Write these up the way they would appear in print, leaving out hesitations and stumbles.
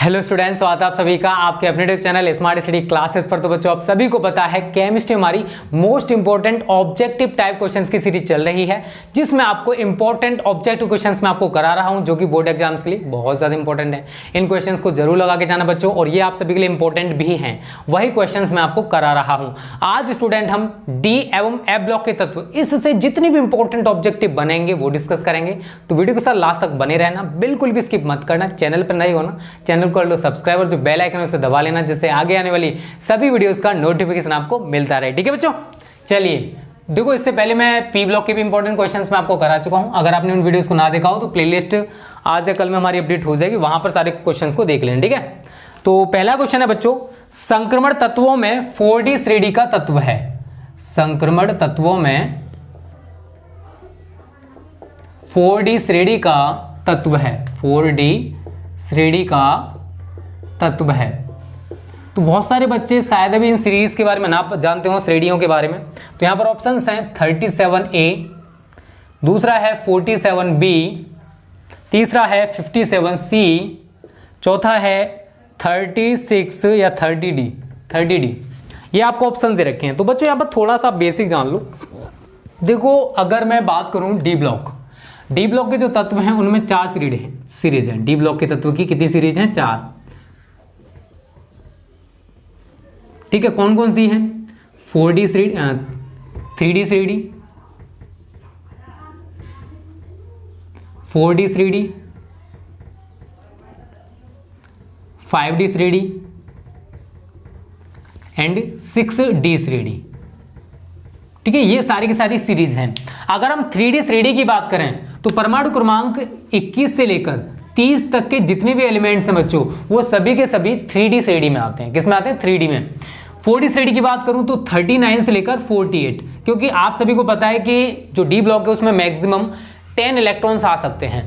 Hello students, स्वागत है आप सभी का आपके अपने YouTube channel smart study classes पर। तो बच्चों, आप सभी को पता है केमिस्ट्री हमारी most important objective type questions की सीरीज चल रही है, जिसमें आपको इंपॉर्टेंट ऑब्जेक्टिव क्वेश्चंस मैं आपको करा रहा हूं, जो कि बोर्ड एग्जाम्स के लिए बहुत ज्यादा इंपॉर्टेंट है। इन क्वेश्चंस को जरूर लगा के जाना बच्चों, और ये आप सभी के लिए इंपॉर्टेंट भी हैं। वही क्वेश्चन मैं आपको करा रहा हूं। आज स्टूडेंट हम डी एवं एफ ब्लॉक के तत्व, इससे जितने भी इंपॉर्टेंट ऑब्जेक्टिव बनेंगे वो डिस्कस करेंगे। तो वीडियो के साथ लास्ट तक बने रहना, बिल्कुल भी स्किप मत करना। चैनल पर नहीं होना, चैनल कर लो सब्सक्राइबर, जो बेल आइकन है उसे दबा लेना, जिससे आगे आने वाली सभी वीडियोस का नोटिफिकेशन आपको मिलता रहे। ठीक है बच्चों, चलिए देखो, इससे पहले मैं पी ब्लॉक के भी इंपॉर्टेंट क्वेश्चंस मैं आपको करा चुका हूं। अगर आपने उन वीडियोस को ना देखा हो तो प्लेलिस्ट आज या कल में हमारी अपडेट हो जाएगी, वहां पर सारे क्वेश्चंस को देख लेना। ठीक है, तो पहला क्वेश्चन है बच्चों, संक्रमण तत्वों में 4D श्रेणी का तत्व है। संक्रमण तत्वों में 4D श्रेणी का तत्व है। 4D श्रेणी का तत्व है। तो बहुत सारे बच्चे शायद अभी इन सीरीज के बारे में ना जानते हो, श्रेणियों के बारे में। तो यहां पर ऑप्शंस हैं 37A, दूसरा है 47B, तीसरा है 57C, चौथा है 36 या 30D। ये आपको ऑप्शन दे रखे हैं। तो बच्चों, यहां पर थोड़ा सा बेसिक जान लो। देखो, अगर मैं बात करूं डी ब्लॉक के जो तत्व हैं उनमें 4 सीरीज हैं। डी ब्लॉक के तत्व की कितनी सीरीज हैं? 4। ठीक है, कौन कौन सी हैं? 4D श्रेणी, 3D श्रेणी, 4D श्रेणी, 5D श्रेणी एंड 6D श्रेणी। ठीक है, ये सारी की सारी सीरीज हैं। अगर हम 3D श्रेणी की बात करें तो परमाणु क्रमांक 21 से लेकर 30 तक के जितने भी एलिमेंट्स हैं बच्चों, वो सभी के सभी 3D श्रेणी में आते हैं। किस में आते हैं? 3D में। 4D श्रेणी की बात करूं तो 39 से लेकर 48, क्योंकि आप सभी को पता है कि जो डी ब्लॉक है उसमें मैक्सिमम 10 इलेक्ट्रॉन्स आ सकते हैं।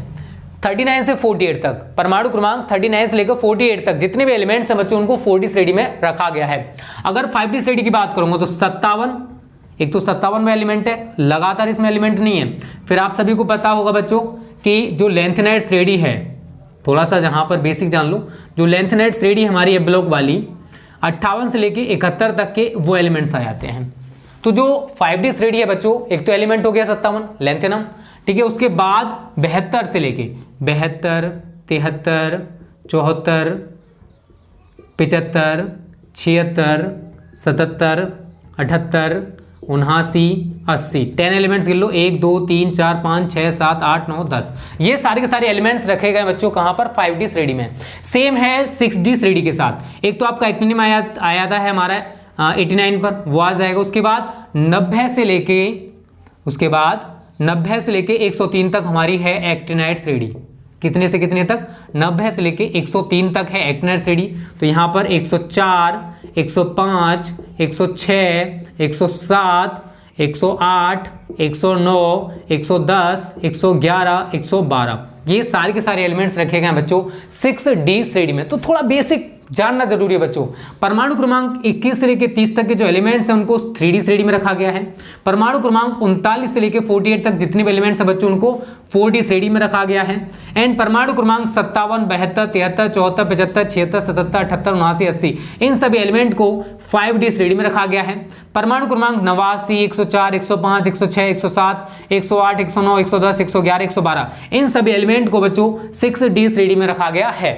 39 से 48 तक, परमाणु क्रमांक 39 से लेकर 48 तक जितने भी एलिमेंट्स हैं बच्चों, उनको 4D श्रेणी में रखा गया है। अगर 5D श्रेणी की बात करूंगा तो 57, एक तो 57 में एलिमेंट है, लगातार इसमें एलिमेंट नहीं है। फिर आप सभी को पता होगा बच्चों कि जो लेंथेनाइड श्रेणी है, थोड़ा सा जहां पर बेसिक जान लो, जो लेंथेनाइड श्रेणी हमारी एफ ब्लॉक वाली 58 से लेके 71 तक के वो एलिमेंट्स आ जाते हैं। तो जो 5D श्रेणी है बच्चों, एक तो एलिमेंट हो गया 57 लेंथेनम, ठीक है। उसके बाद 72 से लेके 72, 73, 74, 75, 76, 77, 78, 79, 80, 10 एलिमेंट्स गिन लो। 1 2 3 4 5 6 7 8 9 10, ये सारे के सारे एलिमेंट्स रखे गए बच्चों कहां पर? 5D श्रेणी में। सेम है 6D श्रेणी के साथ। एक तो आपका एक्टिनियम आया था है हमारा 89 पर, वो आ जाएगा। उसके बाद 90 से लेके 103 तक हमारी है एक्टिनाइड श्रेणी। कितने से कितने तक? 90 से लेके 103 तक है एक्टिनाइड श्रेणी। तो यहां पर 104, 105, 106, 107, 108, 109, 110, 111, 112, ये सारे के सारे एलिमेंट्स रखे गए हैं बच्चों 6D श्रेणी में। तो थोड़ा बेसिक जानना जरूरी है बच्चों। परमाणु क्रमांक 21 से लेकर 30 तक के जो एलिमेंट्स हैं उनको 3D श्रेणी में रखा गया है। परमाणु क्रमांक 39 से लेकर 48 तक जितने भी एलिमेंट्स हैं बच्चों, उनको 4D श्रेणी में रखा गया है। एंड परमाणु क्रमांक 57, 72, 73, 74, 75, 76, 77, 78, 79, 80, इन सभी एलिमेंट को 5D श्रेणी में रखा गया है। परमाणु क्रमांक 89, 104, 105, 106, 107, 108, 109, 110, 111, 112, इन सभी एलिमेंट को बच्चों 6D श्रेणी में रखा गया है।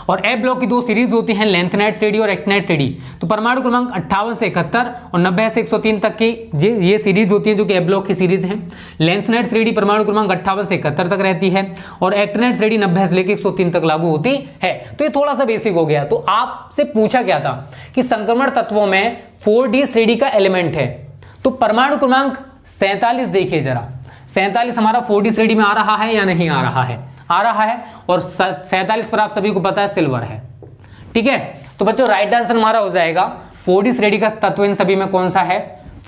और ए ब्लॉक की 2 सीरीज होती हैं, लेंथेनाइड श्रेणी और एक्टिनाइड श्रेणी। तो परमाणु क्रमांक 58 से 71 और 90 से 103 तक की ये सीरीज होती है, जो कि ए ब्लॉक की सीरीज है। लेंथेनाइड श्रेणी परमाणु क्रमांक 58 से 71 तक रहती है, और एक्टिनाइड श्रेणी 90 से लेकर 103 तक लागू होती है। तो ये थोड़ा सा बेसिक हो गया। तो आपसे पूछा गया था कि संक्रमण तत्वों में 4D श्रेणी का एलिमेंट है, तो परमाणु क्रमांक 47 देखिए जरा। 47 हमारा 4D श्रेणी में आ रहा है या नहीं आ रहा है? आ रहा है। और 47 पर आप सभी को पता है सिल्वर है। ठीक है, तो बच्चों राइट आंसर हमारा हो जाएगा 4D श्रेणी का तत्व इन सभी में कौन सा है?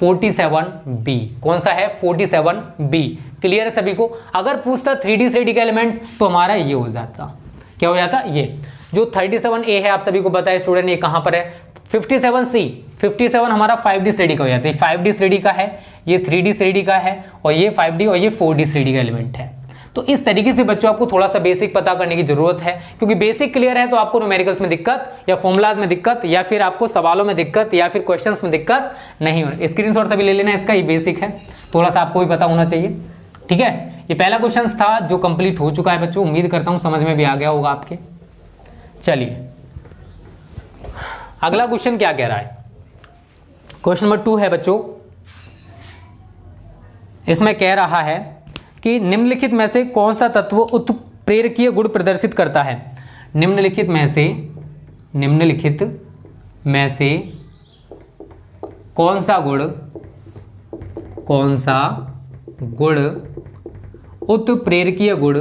47B। कौन सा है? 47B। क्लियर है सभी को? अगर पूछता 3D श्रेणी का एलिमेंट तो हमारा ये हो जाता। क्या हो जाता? ये जो 37A है, आप सभी को पता है स्टूडेंट, ये कहां पर है? 57C। 57 हमारा 5D श्रेणी का हो जाता है। 5D श्रेणी का है, ये 3D श्रेणी का है, और ये 5D और ये 4D श्रेणी का एलिमेंट है। तो इस तरीके से बच्चों आपको थोड़ा सा बेसिक पता करने की जरूरत है, क्योंकि बेसिक क्लियर है तो आपको न्यूमेरिकल्स में दिक्कत या फॉर्मुलाज में दिक्कत या फिर आपको सवालों में दिक्कत या फिर क्वेश्चंस में दिक्कत नहीं हो। स्क्रीनशॉट सभी ले लेना, इसका ये बेसिक है, थोड़ा सा आपको भी पता होना चाहिए। ठीक है, ये पहला क्वेश्चन था जो कंप्लीट हो चुका है बच्चों, उम्मीद करता हूं समझ में भी आ गया होगा आपके। चलिए अगला क्वेश्चन क्या कह रहा है, क्वेश्चन नंबर 2 है बच्चों। इसमें कह रहा है कि निम्नलिखित में से कौन सा तत्व उत्प्रेरकीय गुण प्रदर्शित करता है। निम्नलिखित में से कौन सा गुण उत्प्रेरकीय गुण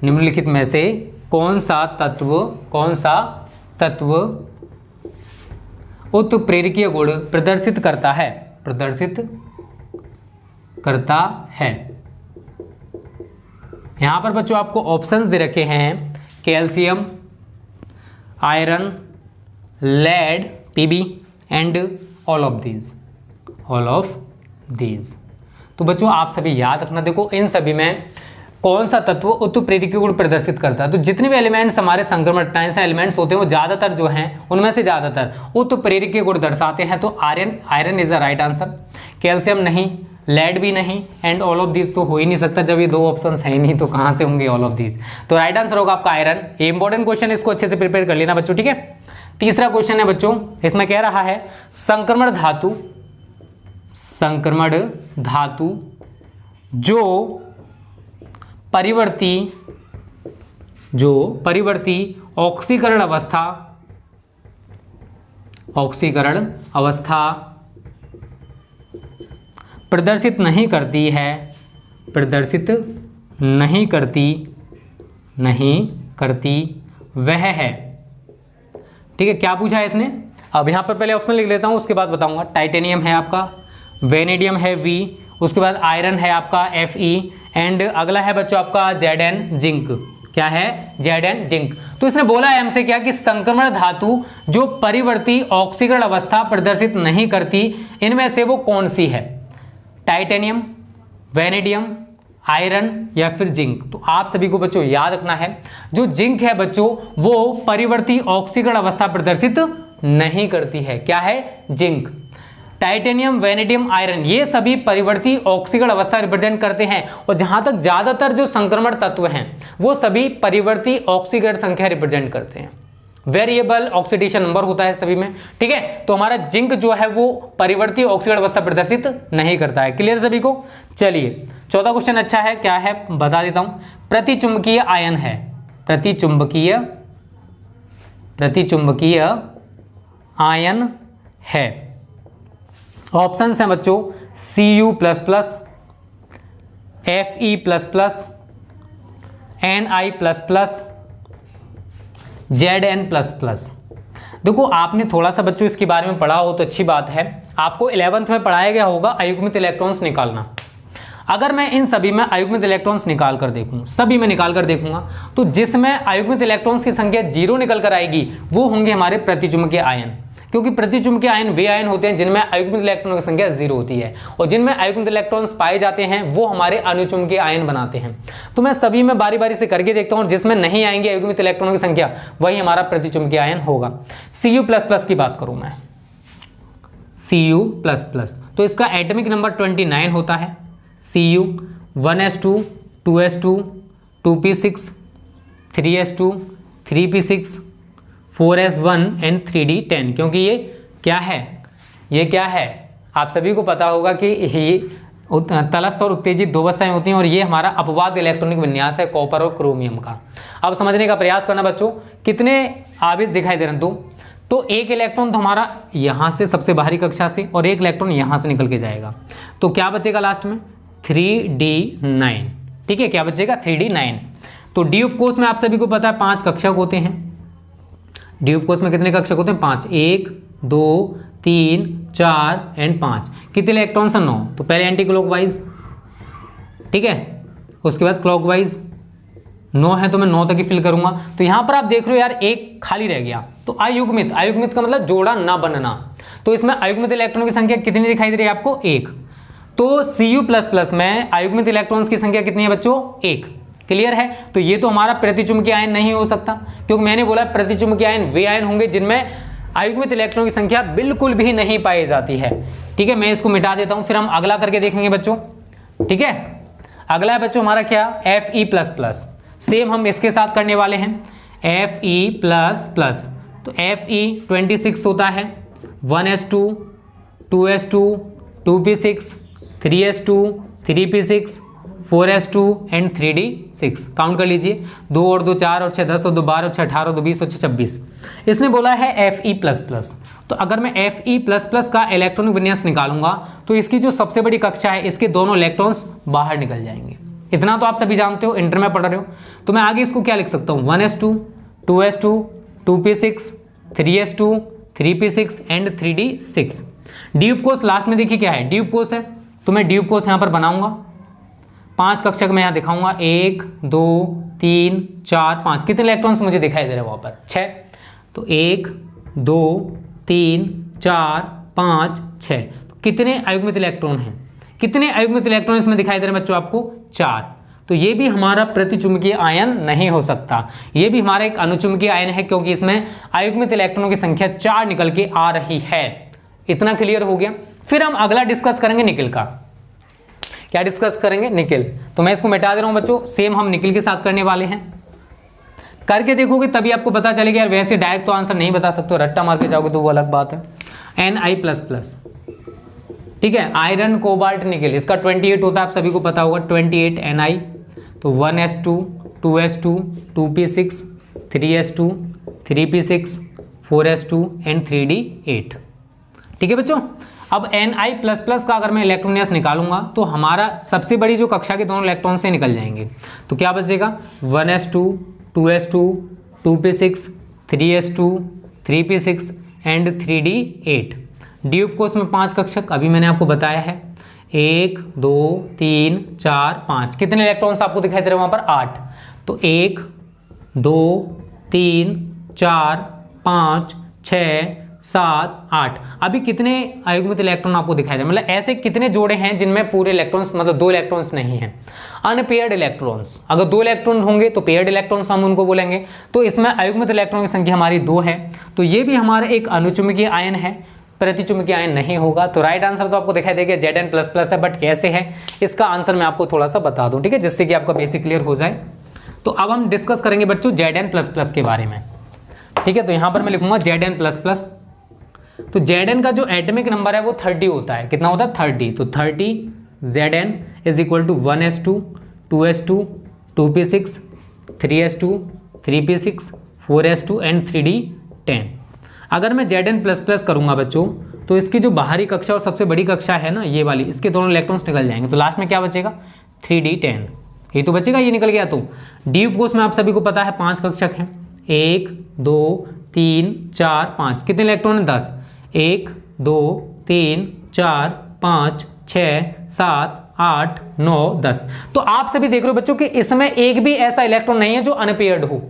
निम्नलिखित में से कौन सा तत्व उत्प्रेरकीय गुण प्रदर्शित करता है। यहां पर बच्चों आपको ऑप्शंस दे रखे हैं, calcium, iron, lead, Pb and all of these. तो बच्चों आप सभी याद रखना, देखो इन सभी में कौन सा तत्व उत्प्रेरकीय गुण प्रदर्शित करता है। तो जितने भी एलिमेंट्स हमारे संक्रमण टाइम से एलिमेंट्स होते हैं वो ज्यादातर जो हैं उनमें से ज्यादातर उत्प्रेरकीय गुण दर्शाते हैं। तो iron is the right answer, calcium नहीं, लेड भी नहीं एंड ऑल ऑफ दीज तो हो ही नहीं सकता, जब ये 2 ऑप्शंस है ही नहीं तो कहां से होंगे ऑल ऑफ दीज। तो राइट आंसर होगा आपका आयरन। ये इंपॉर्टेंट क्वेश्चन, इसको अच्छे से प्रिपेयर कर लेना बच्चों। ठीक है, तीसरा क्वेश्चन है बच्चों, इसमें कह रहा है संक्रमण धातु जो परिवर्ती ऑक्सीकरण अवस्था प्रदर्शित नहीं करती वह है। ठीक है, क्या पूछा है इसने। अब यहां पर पहले ऑप्शन लिख लेता हूं, उसके बाद बताऊंगा। टाइटेनियम है आपका, वेनेडियम है V, उसके बाद आयरन है आपका Fe एंड अगला है बच्चों आपका Zn जिंक। क्या है, Zn जिंक। तो इसने बोला है हमसे क्या कि संक्रमण धातु जो परिवर्ती ऑक्सीकरण अवस्था प्रदर्शित नहीं करती, इनमें से वो कौन सी है। टाइटेनियम, वेनेडियम, आयरन या फिर जिंक। तो आप सभी को बच्चों याद रखना है, जो जिंक है बच्चों वो परिवर्ती ऑक्सीकरण अवस्था प्रदर्शित नहीं करती है। क्या है, जिंक। टाइटेनियम, वेनेडियम, आयरन ये सभी परिवर्ती ऑक्सीकरण अवस्था रिप्रेजेंट करते हैं, और जहां तक ज्यादातर जो संक्रमण तत्व हैं वो सभी परिवर्ती ऑक्सीकरण संख्या रिप्रेजेंट करते हैं। वेरिएबल ऑक्सीडेशन नंबर होता है सभी में। ठीक है, तो हमारा जिंक जो है वो परिवर्ती ऑक्सीकरण अवस्था प्रदर्शित नहीं करता है। क्लियर सभी को। चलिए चौथा क्वेश्चन अच्छा है, क्या है बता देता हूं। प्रतिचुंबकीय आयन है, प्रतिचुंबकीय आयन है। ऑप्शंस हैं बच्चों Cu++, Fe++, Ni++, Zn++। देखो आपने थोड़ा सा बच्चों इसके बारे में पढ़ा हो तो अच्छी बात है, आपको 11th में पढ़ाया गया होगा अयुग्मित इलेक्ट्रॉन्स निकालना। अगर मैं इन सभी में अयुग्मित इलेक्ट्रॉन्स निकाल कर देखूं, सभी में निकाल कर देखूंगा, तो जिसमें अयुग्मित इलेक्ट्रॉन्स की संख्या 0 निकल कर आएगी वो होंगे हमारे प्रतिचुंबकीय आयन, क्योंकि प्रतिचुंबकीय आयन वे आयन होते हैं जिनमें अयुग्मित इलेक्ट्रॉनों की संख्या 0 होती है, और जिनमें अयुग्मित इलेक्ट्रॉन्स पाए जाते हैं वो हमारे अनुचुंबकीय आयन बनाते हैं। तो मैं सभी में बारी बारी से करके देखता हूं, जिसमें नहीं आएंगे अयुग्मित इलेक्ट्रॉनों की संख्या वही हमारा प्रतिचुंबकीय आयन होगा। Cu++ की बात करूं मैं, Cu++, तो इसका एटॉमिक नंबर 29 होता है। Cu 1s2 2s2 2p6 3s2 3p6 4s1 and 3d10, क्योंकि ये क्या है, आप सभी को पता होगा कि ये तलस्थ और उत्तेजित 2 अवस्थाएं होती हैं, और ये हमारा अपवाद इलेक्ट्रॉनिक विन्यास है कॉपर और क्रोमियम का। अब समझने का प्रयास करना बच्चों, कितने आवेश दिखाई दे रहे हैं। तो एक इलेक्ट्रॉन तो हमारा यहां से सबसे बाहरी कक्षा से, और एक इलेक्ट्रॉन यहां से निकल के जाएगा, तो क्या बचेगा लास्ट में 3d9। ठीक है, क्या बचेगा 3d9। तो डी उपकोष में आप सभी को पता है 5 कक्षक होते हैं। डी उपकोष में कितने कक्षक होते हैं 5, 1 2 3 4 एंड 5। कितने इलेक्ट्रॉन्स हैं 9। तो पहले एंटी क्लॉकवाइज, ठीक है, उसके बाद क्लॉकवाइज 9 है तो मैं 9 तक ही फिल करूंगा। तो यहां पर आप देख रहे हो यार एक खाली रह गया, तो अयुग्मित, अयुग्मित का मतलब जोड़ा ना बनना। तो इसमें अयुग्मित इलेक्ट्रॉनों की संख्या कितनी दिखाई दे रही है आपको 1। तो Cu++ में अयुग्मित इलेक्ट्रॉन्स की संख्या कितनी है बच्चों? 1। क्लियर है? तो ये तो हमारा प्रतिचुंबकीय आयन नहीं हो सकता, क्योंकि मैंने बोला प्रतिचुंबकीय आयन वे आयन होंगे जिनमें अयुग्मित इलेक्ट्रॉन की संख्या बिल्कुल भी नहीं पाई जाती है। ठीक है, मैं इसको मिटा देता हूं, फिर हम अगला करके देखेंगे बच्चों। ठीक है, अगला है बच्चों हमारा क्या? Fe++। सेम हम इसके साथ करने वाले हैं, Fe++। तो Fe 26 होता है, 1s2 2s2 2p6 3s2 3p6 4s2 and 3d6। Count कर लीजिए, 2 और 2 4 और 6 10 और 2 12 और 6 18 और 2 20 और 6 26। इसने बोला है Fe++। तो अगर मैं Fe++ का इलेक्ट्रॉनिक विन्यास निकालूंगा तो इसकी जो सबसे बड़ी कक्षा है, इसके दोनों इलेक्ट्रॉन्स बाहर निकल जाएंगे। इतना तो आप सभी जानते हो, इंटर में पढ़ रहे हो। तो मैं आगे इसको क्या लिख सकता हूँ? 1s2 2s2 2p6 3s2 3p6 and 3d6। D उपकोष last में देखिए क्या है, डी उपकोष है, तो मैं डी उपकोष यहां पर बनाऊंगा। 5 कक्षक मैं यहां दिखाऊंगा, 1 2 3 4 5। कितने इलेक्ट्रॉन्स मुझे दिखाई दे रहे हैं वहां पर? 6। तो 1 2 3 4 5 6। तो कितने अयुग्मित इलेक्ट्रॉन हैं? कितने अयुग्मित इलेक्ट्रॉन इसमें दिखाई दे रहे हैं बच्चों आपको? 4। तो ये भी हमारा प्रतिचुंबकीय आयन नहीं हो सकता, ये भी हमारा एक अनुचुंबकीय आयन है, क्योंकि इसमें अयुग्मित इलेक्ट्रॉनों की संख्या 4 निकल के आ रही है। इतना क्लियर हो गया। फिर हम अगला डिस्कस करेंगे निकिल का। क्या डिस्कस करेंगे? निकिल। तो मैं इसको मिटा दे रहा हूं बच्चों, सेम हम निकिल के साथ करने वाले हैं। करके देखोगे तभी आपको पता चलेगा यार, वैसे डायरेक्ट तो आंसर नहीं बता सकते, रट्टा मार के जाओगे तो वो अलग बात है। Ni++। ठीक है, आयरन कोबाल्ट निकिल, इसका 28 होता है, आप सभी को पता होगा, 28 Ni। तो 1s2 2s2 2p6 3s2 3p6 4s2 and 3d8। ठीक है बच्चों, अब Ni++ का अगर मैं इलेक्ट्रॉन विन्यास निकालूंगा तो हमारा सबसे बड़ी जो कक्षा के दोनों इलेक्ट्रॉन से निकल जाएंगे। तो क्या बचेगा? 1s2 2s2 2p6 3s2 3p6 and 3d8। D उपकोष में 5 कक्षक अभी मैंने आपको बताया है, 1 2 3 4 5। कितने इलेक्ट्रॉन्स आपको दिखाई दे रहे हैं वहां पर? 8। तो 1 2 3 4 5 6 7 8। अभी कितने अयुग्मित इलेक्ट्रॉन आपको दिखाई दे, मतलब ऐसे कितने जोड़े हैं जिनमें पूरे इलेक्ट्रॉन्स, मतलब 2 इलेक्ट्रॉन्स नहीं हैं? Unpaired electrons. अगर 2 इलेक्ट्रॉन होंगे तो पेयर्ड इलेक्ट्रॉन्स हम उनको बोलेंगे। तो इसमें अयुग्मित इलेक्ट्रॉन की संख्या हमारी 2 है, तो ये भी हमारा एक अनुचुंबकीय आयन है, प्रतिचुंबकीय आयन नहीं होगा। तो राइट आंसर तो आपको दिखाई देगा Zn++ है, बट कैसे है इसका आंसर मैं आपको थोड़ा सा बता दूं, ठीक है, जिससे कि आपका बेसिक क्लियर हो जाए। तो अब हम डिस्कस करेंगे बच्चों Zn++ के बारे में। ठीक है, तो यहां पर मैं लिखूंगा Zn++। तो Zn का जो एटॉमिक नंबर है वो 30 होता है। कितना होता है? 30। तो 30 Zn is equal to 1s2 2s2 2p6 3s2 3p6 4s2 and 3d10। अगर मैं Zn++ करूंगा बच्चों तो इसकी जो बाहरी कक्षा और सबसे बड़ी कक्षा है ना, ये वाली, इसके दोनों इलेक्ट्रॉन्स निकल जाएंगे। तो लास्ट में क्या बचेगा? 3d10। ये तो बचेगा, ये निकल गया। तो डी उपकोष में आप सभी को पता है 5 कक्षक हैं, 1 2 3 4 5। कितने इलेक्ट्रॉन है? 10। 1 2 3 4 5 6 7 8 9 10। तो आप सभी देख रहे हो बच्चों कि इसमें एक भी ऐसा इलेक्ट्रॉन नहीं है जो अनपेयर्ड हो,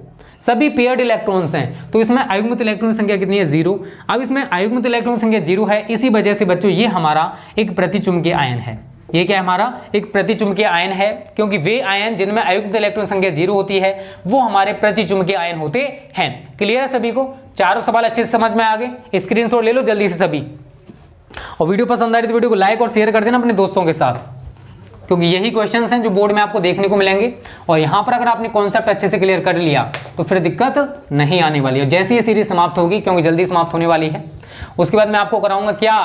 सभी पेयर्ड इलेक्ट्रॉन्स हैं। तो इसमें अयुग्मित इलेक्ट्रॉन की संख्या कितनी है? 0। अब इसमें अयुग्मित इलेक्ट्रॉन की संख्या 0 है, इसी वजह से बच्चों ये हमारा एक प्रतिचुंबकीय आयन है। ये क्या है? हमारा एक प्रतिचुंबकीय आयन है, क्योंकि वे आयन जिनमें अयुग्मित इलेक्ट्रॉन संख्या 0 होती है वो हमारे प्रतिचुंबकीय आयन होते हैं। क्लियर है सभी को? चारों सवाल अच्छे से समझ में आ गए? स्क्रीनशॉट ले लो जल्दी से सभी, और वीडियो पसंद आ रही तो वीडियो को लाइक और शेयर कर देना अपने दोस्तों के साथ, क्योंकि यही क्वेश्चंस हैं जो बोर्ड में आपको देखने को मिलेंगे। और यहां पर अगर आपने कॉन्सेप्ट अच्छे से क्लियर कर लिया तो फिर दिक्कत नहीं आने वाली है। जैसे ये सीरीज समाप्त होगी, क्योंकि जल्दी समाप्त होने वाली है, उसके बाद मैं आपको कराऊंगा क्या?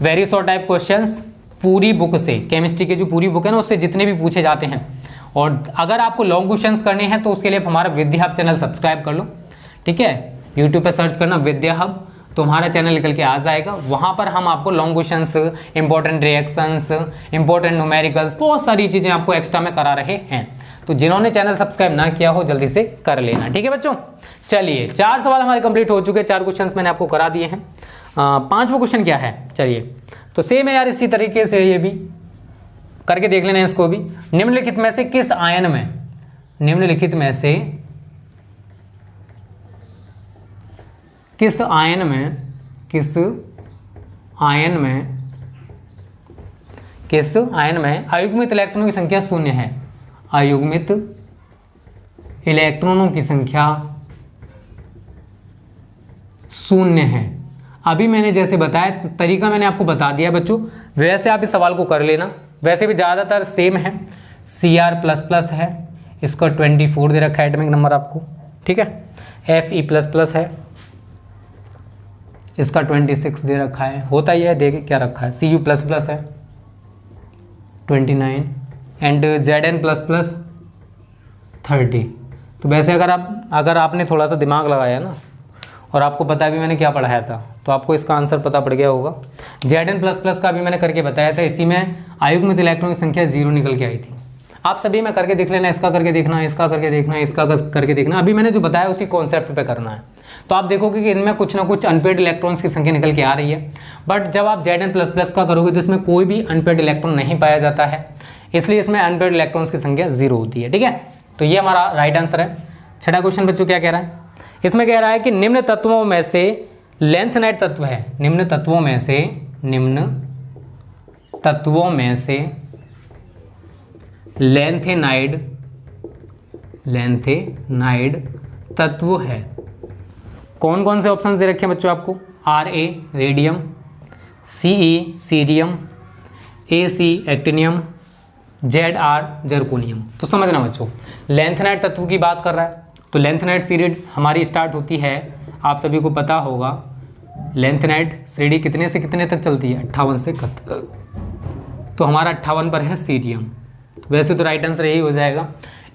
वेरी शॉर्ट टाइप क्वेश्चंस पूरी बुक से, केमिस्ट्री की जो पूरी बुक है ना उससे जितने भी पूछे जाते हैं। और अगर आपको लॉन्ग क्वेश्चंस करने हैं तो उसके लिए हमारा विद्या हब चैनल सब्सक्राइब कर लो। ठीक है, यूट्यूब पे सर्च करना विद्या हब, तो हमारा चैनल निकल के आ जाएगा। वहाँ पर हम आपको long questions, important reactions, important numericals, बहुत सारी चीज़ें आपको एक्स्ट्रा में करा रहे हैं। तो जिन्होंने चैनल सब्सक्राइब ना किया हो जल्दी से कर लेना। ठीक है बच्चों, चलिए 4 सवाल हमारे कंप्लीट हो चुके हैं, 4 क्वेश्चंस मैंने आपको करा दिए हैं। 5वां क्वेश्चन क्या है? चलिए, तो सेम है यार, इसी तरीके से ये भी करके देख लेना है इसको भी। निम्नलिखित में से किस आयन में, निम्नलिखित में से किस आयन में किस आयन में अयुग्मित इलेक्ट्रॉनों की संख्या शून्य है, अयुग्मित इलेक्ट्रॉनों की संख्या शून्य है। अभी मैंने जैसे बताया, तरीका मैंने आपको बता दिया बच्चों, वैसे आप इस सवाल को कर लेना। वैसे भी ज़्यादातर सेम है, Cr++ है, इसका 24 दे रखा है एटॉमिक नंबर आपको, ठीक है। Fe++ है, इसका 26 दे रखा है, होता ही है, देखिए क्या रखा है, Cu++ है 29 एंड Zn++ 30। तो वैसे अगर आपने थोड़ा सा दिमाग लगाया ना और आपको पता है भी मैंने क्या पढ़ाया था, तो आपको इसका आंसर पता पड़ गया होगा। Zn++ का भी मैंने करके बताया था, इसी में अयुग्मित इलेक्ट्रॉन की संख्या 0 निकल के आई थी। आप सभी में करके देख लेना, इसका करके देखना, इसका करके देखना, इसका करके देखना। अभी मैंने जो बताया उसी कॉन्सेप्ट पे करना है, तो आप देखोगे कि इनमें कुछ ना कुछ अनपेड इलेक्ट्रॉन्स की संख्या निकल के आ रही है। बट जब आप Zn++ का करोगे तो इसमें कोई भी अनपेड इलेक्ट्रॉन नहीं पाया जाता है, इसलिए इसमें अनपेड इलेक्ट्रॉन्स की संख्या 0 होती है, ठीक है। तो ये हमारा राइट आंसर है। छठा क्वेश्चन बच्चों क्या कह रहा है, इसमें कह रहा है कि निम्न तत्वों में से लेंथेनाइड तत्व है, निम्न तत्वों में से लेंथेनाइड तत्व है। कौन कौन से ऑप्शंस दे रखे हैं बच्चों आपको, Ra radium, Ce cerium, Ac actinium, Zr zirconium. तो समझना बच्चों, लेंथेनाइड तत्व की बात कर रहा है, तो लेंथेनाइड श्रेणी हमारी स्टार्ट होती है, आप सभी को पता होगा, लेंथेनाइड श्रेणी कितने से कितने तक चलती है, 58 से 71। तो हमारा 58 पर है सीरियम, वैसे तो राइट आंसर यही हो जाएगा।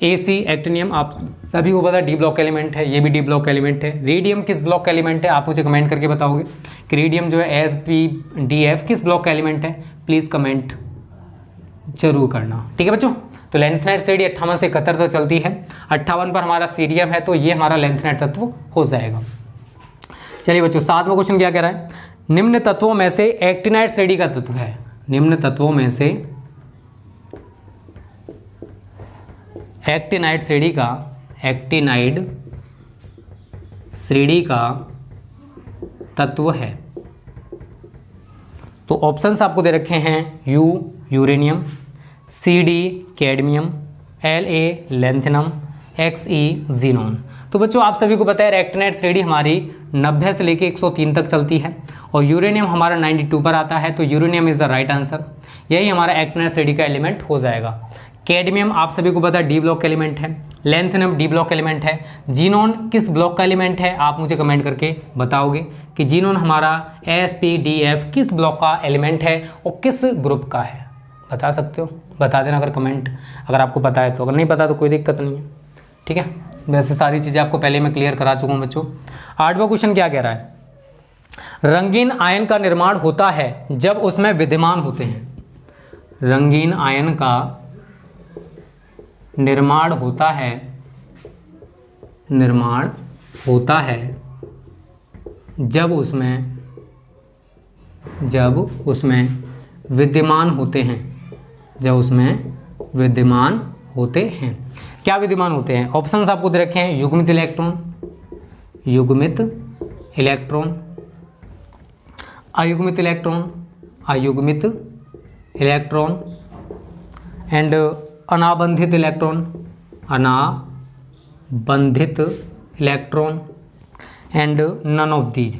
Ac एक्टिनियम आप सभी को पता है डी ब्लॉक एलिमेंट है, ये भी डी ब्लॉक एलिमेंट है। रेडियम किस ब्लॉक एलिमेंट है, आप मुझे कमेंट करके बताओगे कि रेडियम जो है SpDf किस ब्लॉक एलिमेंट है, प्लीज़ कमेंट जरूर करना, ठीक है बच्चों। तो लेंथेनाइड श्रेणी 58 से 71 तक चलती है, 58 पर हमारा सीरियम है, तो ये हमारा लेंथेनाइड तत्व हो जाएगा। चलिए बच्चों, 7वां क्वेश्चन क्या कह रहा है, निम्न तत्वों में से एक्टिनाइड श्रेणी का तत्व है, निम्न तत्वों में से एक्टिनाइड श्रेणी का तत्व है। तो ऑप्शंस आपको दे रखे हैं, U uranium, Cd cadmium, La lanthanum, Xe xenon. तो बच्चों आप सभी को पता है एक्टिनाइड श्रेणी हमारी 90 से लेके 103 तक चलती है और यूरेनियम हमारा 92 पर आता है, तो uranium is the right answer, यही हमारा एक्टिनाइड श्रेणी का एलिमेंट हो जाएगा। कैडमियम आप सभी को पता है डी ब्लॉक एलिमेंट है, लेंथेनम डी ब्लॉक एलिमेंट है। जीनोन किस ब्लॉक का एलिमेंट है, आप मुझे कमेंट करके बताओगे कि जीनोन हमारा SpDf किस ब्लॉक का एलिमेंट है और किस ग्रुप का है, बता सकते हो, बता देना अगर कमेंट, अगर आपको पता है तो, अगर नहीं पता तो कोई दिक्कत नहीं है, ठीक है। वैसे सारी चीज़ें आपको पहले मैं क्लियर करा चुका हूँ बच्चों। 8वां क्वेश्चन क्या कह रहा है, रंगीन आयन का निर्माण होता है जब उसमें विद्यमान होते हैं, रंगीन आयन का निर्माण होता है जब उसमें विद्यमान होते हैं, जब उसमें विद्यमान होते हैं। क्या विद्यमान होते हैं, ऑप्शंस आपको दे रखे हैं, युग्मित इलेक्ट्रॉन, अयुग्मित इलेक्ट्रॉन एंड अनाबंधित electron and none of these.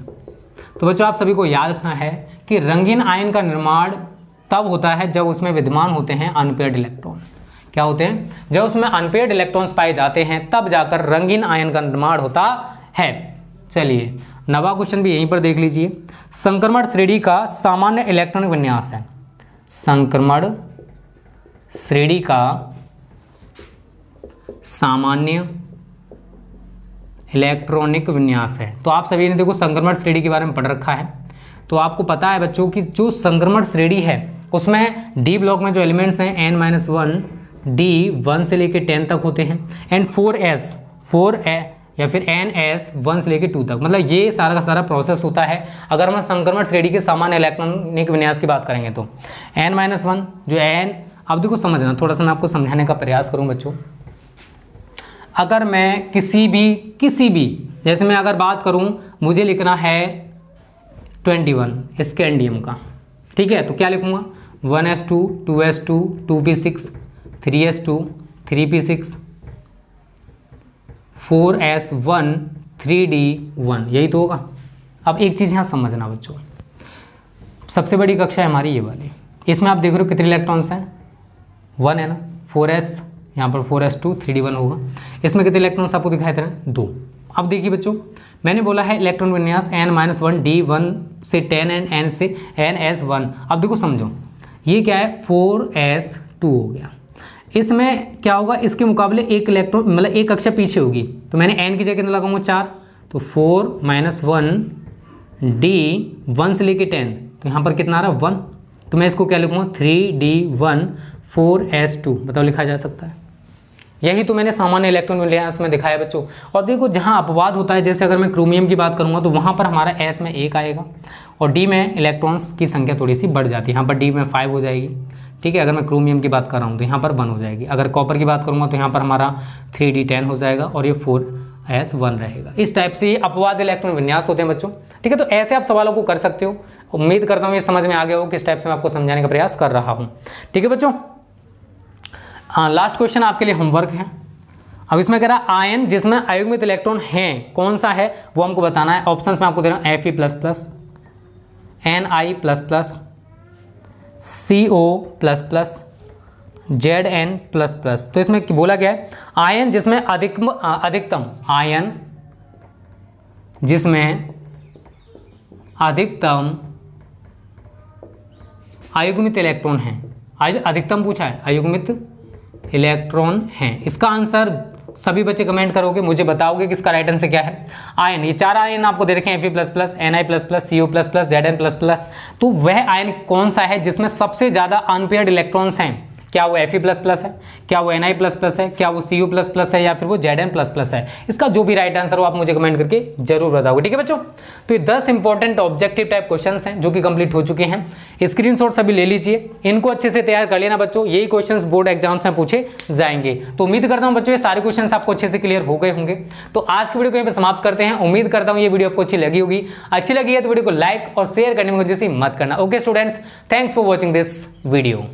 तो बच्चों आप सभी को याद रखना है कि रंगीन आयन का निर्माण तब होता है जब उसमें विद्यमान होते हैं अनपेयर्ड इलेक्ट्रॉन। क्या होते हैं, जब उसमें अनपेयर्ड इलेक्ट्रॉन्स पाए जाते हैं तब जाकर रंगीन आयन का निर्माण होता है। चलिए 9वां क्वेश्चन भी यहीं पर देख लीजिए, संक्रमण श्रेणी का सामान्य इलेक्ट्रॉनिक विन्यास है, संक्रमण श्रेणी का सामान्य इलेक्ट्रॉनिक विन्यास है। तो आप सभी ने देखो संक्रमण श्रेणी के बारे में पढ़ रखा है, तो आपको पता है बच्चों कि जो संक्रमण श्रेणी है उसमें डी ब्लॉक में जो एलिमेंट्स हैं n-1 D 1 से लेके 10 तक होते हैं एंड 4 या फिर NS 1 से लेके 2 तक, मतलब ये सारा का सारा प्रोसेस होता है। अगर हम संक्रमण श्रेणी के सामान्य इलेक्ट्रॉनिक विन्यास की बात करेंगे तो n-1 जो n, अब देखो समझना, थोड़ा सा मैं आपको समझाने का प्रयास करूं बच्चों। अगर मैं किसी भी जैसे मैं अगर बात करूं, मुझे लिखना है 21 स्कैंडियम का, ठीक है, तो क्या लिखूंगा, 1s2 2s2 2p6 3s2 3p6 4s1 3d1, यही तो होगा। अब एक चीज़ यहाँ समझना बच्चों, सबसे बड़ी कक्षा है हमारी ये वाली, इसमें आप देख रहे हो कितने इलेक्ट्रॉन्स हैं, 1 है ना, 4s, यहाँ पर 4s2 3d1 होगा। इसमें कितने इलेक्ट्रॉन्स आपको दिखाई दे रहे हैं, 2। अब देखिए बच्चों, मैंने बोला है इलेक्ट्रॉन विन्यास n-1 d1 से 10 एंड n से ns1। अब देखो समझो, ये क्या है, 4s2 हो गया। इसमें क्या होगा, इसके मुकाबले एक इलेक्ट्रॉन मतलब एक कक्षा पीछे होगी, तो मैंने n की जगह कितना लगाऊंगा, 4, तो 4 - 1 d 1 से लेके 10, तो यहाँ पर कितना आ रहा है, 1, तो मैं इसको क्या लिखूँगा, 3d1 4s2, बताओ लिखा जा सकता है। यही तो मैंने सामान्य इलेक्ट्रॉन विन्यास में दिखाया बच्चों। और देखो जहाँ अपवाद होता है, जैसे अगर मैं क्रोमियम की बात करूँगा तो वहाँ पर हमारा s में 1 आएगा और d में इलेक्ट्रॉन्स की संख्या थोड़ी सी बढ़ जाती है, यहाँ पर d में 5 हो जाएगी, ठीक है। अगर मैं क्रोमियम की बात कर रहा हूँ तो यहाँ पर 1 हो जाएगी। अगर कॉपर की बात करूँगा तो यहाँ पर हमारा 3d10 हो जाएगा और ये 4s1 रहेगा। इस टाइप से ये अपवाद इलेक्ट्रॉन विन्यास होते हैं बच्चों, ठीक है। तो ऐसे आप सवालों को कर सकते हो। उम्मीद करता हूँ ये समझ में आ गया हो किस टाइप से मैं आपको समझाने का प्रयास कर रहा हूँ, ठीक है बच्चों। हाँ, लास्ट क्वेश्चन आपके लिए होमवर्क है। अब इसमें कह रहा है आयन जिसमें अयुग्मित इलेक्ट्रॉन हैं, कौन सा है वो हमको बताना है। ऑप्शंस में आपको दे रहा हूँ Fe++, Ni++, CO++, Zn++। तो इसमें बोला क्या है, आयन जिसमें अधिकतम अयुग्मित इलेक्ट्रॉन है, अधिकतम पूछा है, अयुग्मित इलेक्ट्रॉन है। इसका आंसर सभी बच्चे कमेंट करोगे, मुझे बताओगे कि इसका राइट आंसर क्या है। आयन, ये 4 आयन आपको दे रखे हैं, Fe++, Ni++, CO++, Zn++। तो वह आयन कौन सा है जिसमें सबसे ज्यादा अनपेयर्ड इलेक्ट्रॉन्स हैं? क्या वो Fe++ है, क्या वो Ni++ है, क्या वो CO++ है, या फिर वो Zn++ है? इसका जो भी राइट आंसर हो आप मुझे कमेंट करके जरूर बताओगे, ठीक है बच्चों। तो ये 10 इंपॉर्टेंट ऑब्जेक्टिव टाइप क्वेश्चंस हैं जो कि कंप्लीट हो चुके हैं। स्क्रीनशॉट सभी ले लीजिए, इनको अच्छे से तैयार कर लेना बच्चों, यही क्वेश्चंस बोर्ड एग्जाम्स में पूछे जाएंगे। तो उम्मीद करता हूं बच्चों ये सारे क्वेश्चंस आपको अच्छे से क्लियर हो गए होंगे। तो आज की वीडियो को यहीं पे समाप्त करते हैं। उम्मीद करता हूं ये वीडियो आपको अच्छी लगी होगी। अच्छी लगी है तो वीडियो को लाइक और शेयर करने में मुझे मत करना। Okay students, thanks for watching this video.